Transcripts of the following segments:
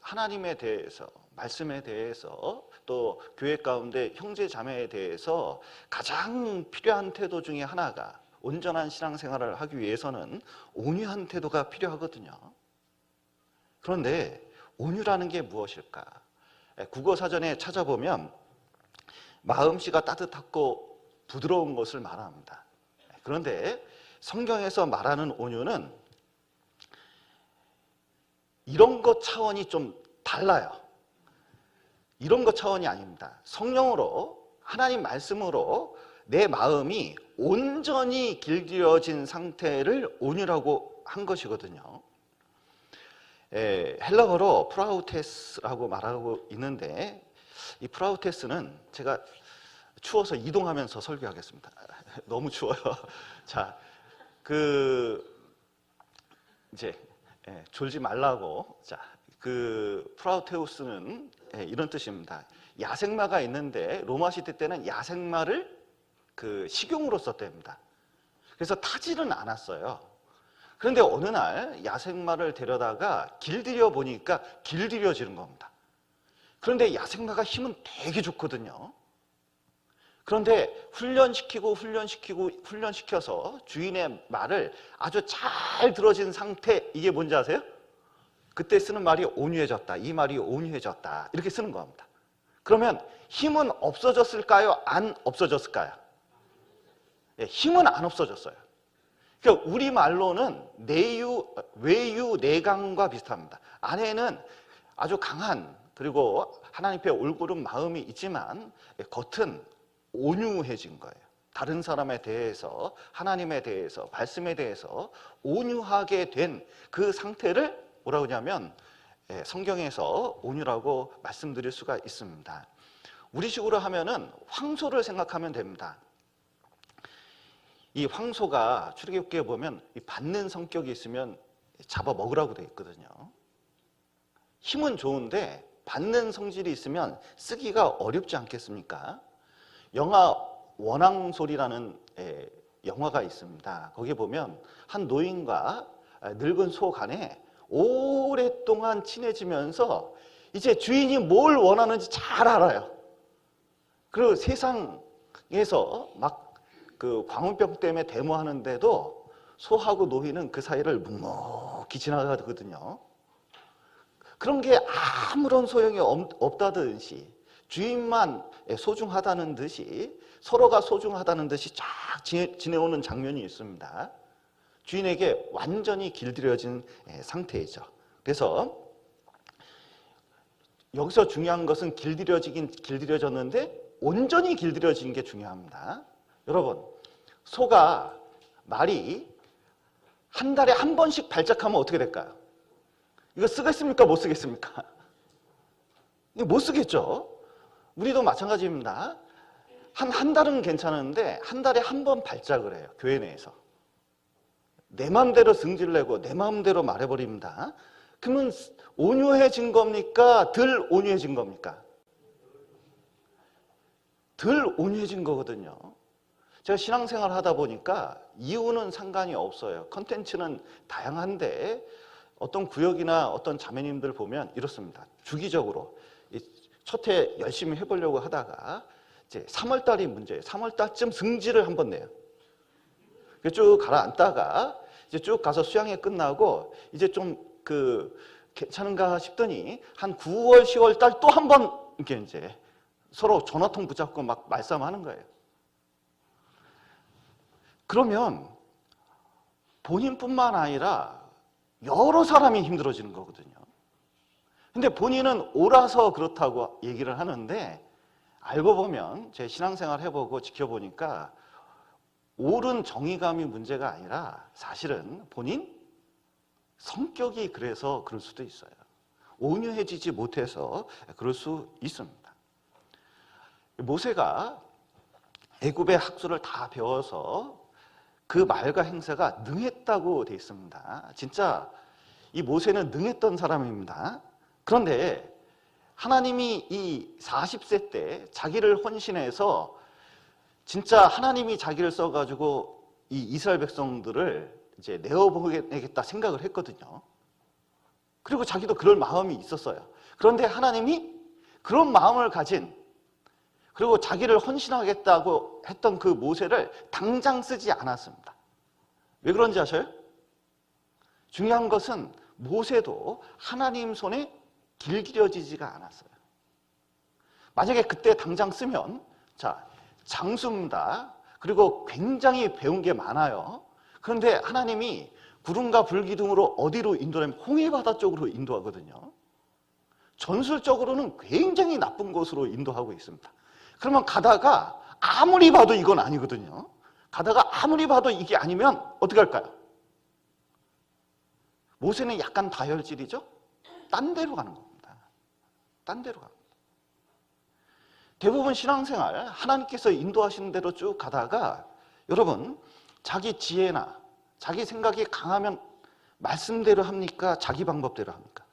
하나님에 대해서, 말씀에 대해서, 또 교회 가운데 형제 자매에 대해서 가장 필요한 태도 중에 하나가, 온전한 신앙생활을 하기 위해서는 온유한 태도가 필요하거든요. 그런데 온유라는 게 무엇일까? 국어사전에 찾아보면 마음씨가 따뜻하고 부드러운 것을 말합니다. 그런데 성경에서 말하는 온유는 이런 것 차원이 좀 달라요. 이런 것 차원이 아닙니다. 성령으로, 하나님 말씀으로 내 마음이 온전히 길들여진 상태를 온유라고 한 것이거든요. 헬라어로 프라우테스라고 말하고 있는데, 이 프라우테스는 제가 추워서 이동하면서 설교하겠습니다. 너무 추워요. 자, 이제 졸지 말라고. 자, 프라우테우스는 이런 뜻입니다. 야생마가 있는데 로마 시대 때는 야생마를 식용으로 썼답니다. 그래서 타지는 않았어요. 그런데 어느 날 야생마를 데려다가 길들여 보니까 길들여지는 겁니다. 그런데 야생마가 힘은 되게 좋거든요. 그런데 훈련시켜서 주인의 말을 아주 잘 들어진 상태, 이게 뭔지 아세요? 그때 쓰는 말이 온유해졌다. 이 말이 온유해졌다. 이렇게 쓰는 겁니다. 그러면 힘은 없어졌을까요? 안 없어졌을까요? 힘은 안 없어졌어요. 그러니까 우리말로는 외유, 내강과 비슷합니다. 안에는 아주 강한, 그리고 하나님께 올곧은 마음이 있지만 겉은 온유해진 거예요. 다른 사람에 대해서, 하나님에 대해서, 말씀에 대해서 온유하게 된 그 상태를 뭐라고 하냐면 성경에서 온유라고 말씀드릴 수가 있습니다. 우리식으로 하면은 황소를 생각하면 됩니다. 이 황소가 출애굽기에 보면 받는 성격이 있으면 잡아 먹으라고 되어 있거든요. 힘은 좋은데 받는 성질이 있으면 쓰기가 어렵지 않겠습니까? 영화 원앙소리라는 영화가 있습니다. 거기에 보면 한 노인과 늙은 소 간에 오랫동안 친해지면서 이제 주인이 뭘 원하는지 잘 알아요. 그리고 세상에서 막 광우병 때문에 데모하는데도 소하고 노인은 그 사이를 묵묵히 지나가거든요. 그런 게 아무런 소용이 없다듯이, 주인만 소중하다는 듯이, 서로가 소중하다는 듯이 쫙 지내오는 장면이 있습니다. 주인에게 완전히 길들여진 상태이죠. 그래서 여기서 중요한 것은 길들여지긴 길들여졌는데 온전히 길들여진 게 중요합니다. 여러분, 소가 말이 한 달에 한 번씩 발작하면 어떻게 될까요? 이거 쓰겠습니까? 못 쓰겠습니까? 이거 못 쓰겠죠? 우리도 마찬가지입니다. 한 달은 괜찮은데 한 달에 한 번 발작을 해요. 교회 내에서. 내 마음대로 승질 내고 내 마음대로 말해버립니다. 그러면 온유해진 겁니까? 덜 온유해진 겁니까? 덜 온유해진 거거든요. 제가 신앙생활 하다 보니까 이유는 상관이 없어요. 컨텐츠는 다양한데 어떤 구역이나 어떤 자매님들 보면 이렇습니다. 주기적으로 첫 해 열심히 해보려고 하다가 이제 3월달이 문제예요. 3월달쯤 승질을 한번 내요. 쭉 가라앉다가 이제 쭉 가서 수양회 끝나고 이제 좀 괜찮은가 싶더니 한 9월, 10월달 또 한 번 이렇게 이제 서로 전화통 붙잡고 막 말싸움하는 거예요. 그러면 본인뿐만 아니라 여러 사람이 힘들어지는 거거든요. 근데 본인은 옳아서 그렇다고 얘기를 하는데 알고 보면 제 신앙생활 해보고 지켜보니까 옳은 정의감이 문제가 아니라 사실은 본인 성격이 그래서 그럴 수도 있어요. 온유해지지 못해서 그럴 수 있습니다. 모세가 애굽의 학술을 다 배워서 그 말과 행사가 능했다고 되어 있습니다. 진짜 이 모세는 능했던 사람입니다. 그런데 하나님이 이 40세 때 자기를 헌신해서 진짜 하나님이 자기를 써가지고 이 이스라엘 백성들을 이제 내어보내겠다 생각을 했거든요. 그리고 자기도 그럴 마음이 있었어요. 그런데 하나님이 그런 마음을 가진, 그리고 자기를 헌신하겠다고 했던 그 모세를 당장 쓰지 않았습니다. 왜 그런지 아셔요? 중요한 것은 모세도 하나님 손에 길들여지지가 않았어요. 만약에 그때 당장 쓰면, 자, 장수입니다. 그리고 굉장히 배운 게 많아요. 그런데 하나님이 구름과 불기둥으로 어디로 인도하면 홍해바다 쪽으로 인도하거든요. 전술적으로는 굉장히 나쁜 곳으로 인도하고 있습니다. 그러면 가다가 아무리 봐도 이건 아니거든요. 가다가 아무리 봐도 이게 아니면 어떻게 할까요? 모세는 약간 다혈질이죠? 딴 데로 가는 겁니다. 딴 데로 가는 겁니다. 대부분 신앙생활 하나님께서 인도하시는 대로 쭉 가다가 여러분, 자기 지혜나 자기 생각이 강하면 말씀대로 합니까? 자기 방법대로 합니까?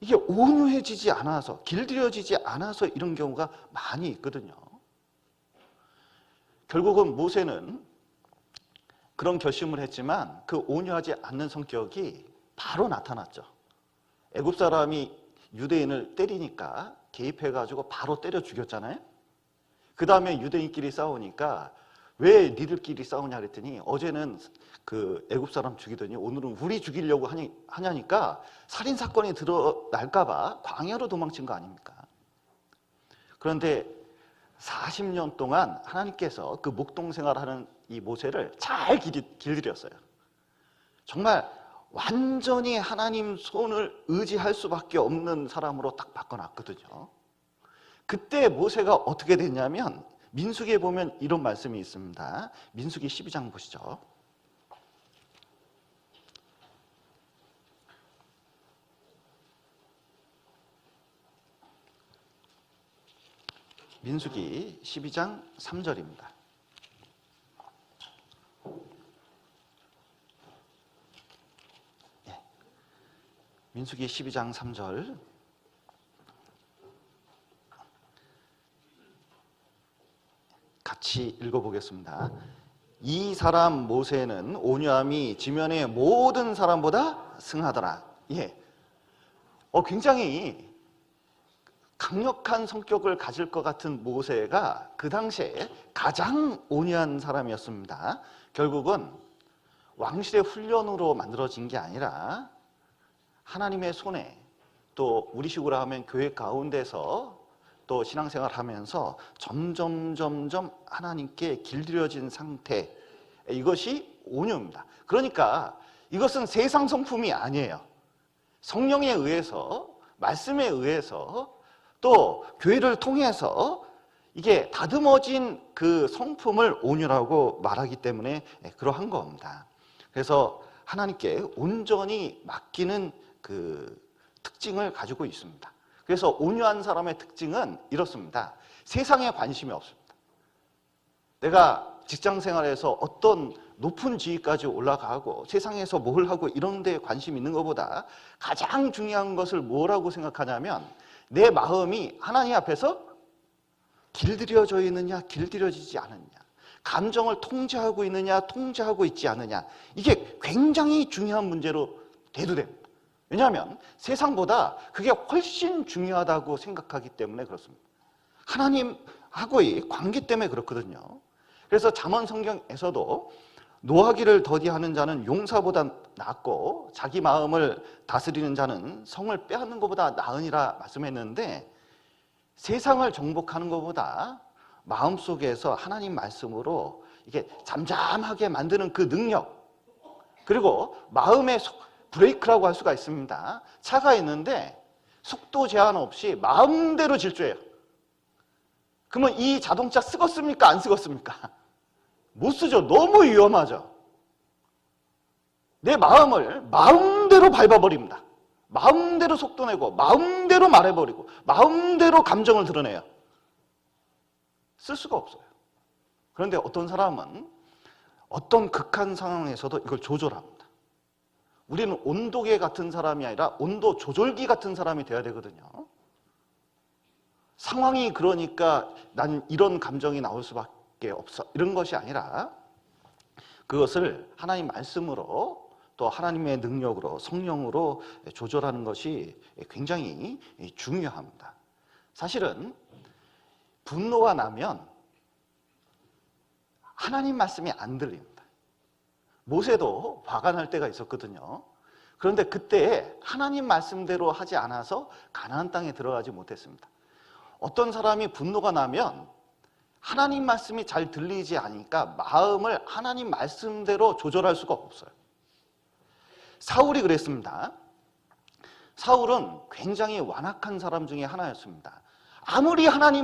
이게 온유해지지 않아서, 길들여지지 않아서 이런 경우가 많이 있거든요. 결국은 모세는 그런 결심을 했지만 그 온유하지 않는 성격이 바로 나타났죠. 애굽 사람이 유대인을 때리니까 개입해가지고 바로 때려 죽였잖아요. 그 다음에 유대인끼리 싸우니까 왜 니들끼리 싸우냐 그랬더니 어제는 그 애굽 사람 죽이더니 오늘은 우리 죽이려고 하냐니까 살인사건이 드러날까봐 광야로 도망친 거 아닙니까? 그런데 40년 동안 하나님께서 그 목동 생활하는 이 모세를 잘 길들였어요. 정말 완전히 하나님 손을 의지할 수밖에 없는 사람으로 딱 바꿔놨거든요. 그때 모세가 어떻게 됐냐면 민수기에 보면 이런 말씀이 있습니다. 민수기 12장 보시죠. 민수기 12장 3절입니다. 민수기 12장 3절. 같이 읽어보겠습니다. 이 사람 모세는 온유함이 지면의 모든 사람보다 승하더라. 굉장히 강력한 성격을 가질 것 같은 모세가 그 당시에 가장 온유한 사람이었습니다. 결국은 왕실의 훈련으로 만들어진 게 아니라 하나님의 손에, 또 우리식으로 하면 교회 가운데서 또 신앙생활 하면서 점점 하나님께 길들여진 상태, 이것이 온유입니다. 그러니까 이것은 세상 성품이 아니에요. 성령에 의해서, 말씀에 의해서, 또 교회를 통해서 이게 다듬어진 그 성품을 온유라고 말하기 때문에 그러한 겁니다. 그래서 하나님께 온전히 맡기는 그 특징을 가지고 있습니다. 그래서 온유한 사람의 특징은 이렇습니다. 세상에 관심이 없습니다. 내가 직장 생활에서 어떤 높은 지위까지 올라가고 세상에서 뭘 하고 이런 데 관심 있는 것보다 가장 중요한 것을 뭐라고 생각하냐면 내 마음이 하나님 앞에서 길들여져 있느냐, 길들여지지 않느냐, 감정을 통제하고 있느냐, 통제하고 있지 않느냐, 이게 굉장히 중요한 문제로 대두됩니다. 왜냐하면 세상보다 그게 훨씬 중요하다고 생각하기 때문에 그렇습니다. 하나님하고의 관계 때문에 그렇거든요. 그래서 잠언 성경에서도 노하기를 더디하는 자는 용사보다 낫고 자기 마음을 다스리는 자는 성을 빼앗는 것보다 나으니라 말씀했는데, 세상을 정복하는 것보다 마음속에서 하나님 말씀으로 이게 잠잠하게 만드는 그 능력, 그리고 마음의 브레이크라고 할 수가 있습니다. 차가 있는데 속도 제한 없이 마음대로 질주해요. 그러면 이 자동차 쓰겄습니까? 안 쓰겄습니까? 못 쓰죠. 너무 위험하죠. 내 마음을 마음대로 밟아버립니다. 마음대로 속도 내고 마음대로 말해버리고 마음대로 감정을 드러내요. 쓸 수가 없어요. 그런데 어떤 사람은 어떤 극한 상황에서도 이걸 조절합니다. 우리는 온도계 같은 사람이 아니라 온도 조절기 같은 사람이 돼야 되거든요. 상황이 그러니까 난 이런 감정이 나올 수밖에 없어, 이런 것이 아니라 그것을 하나님 말씀으로 또 하나님의 능력으로 성령으로 조절하는 것이 굉장히 중요합니다. 사실은 분노가 나면 하나님 말씀이 안 들립니다. 모세도 화가 날 때가 있었거든요. 그런데 그때 하나님 말씀대로 하지 않아서 가나안 땅에 들어가지 못했습니다. 어떤 사람이 분노가 나면 하나님 말씀이 잘 들리지 않으니까 마음을 하나님 말씀대로 조절할 수가 없어요. 사울이 그랬습니다. 사울은 굉장히 완악한 사람 중에 하나였습니다. 아무리 하나님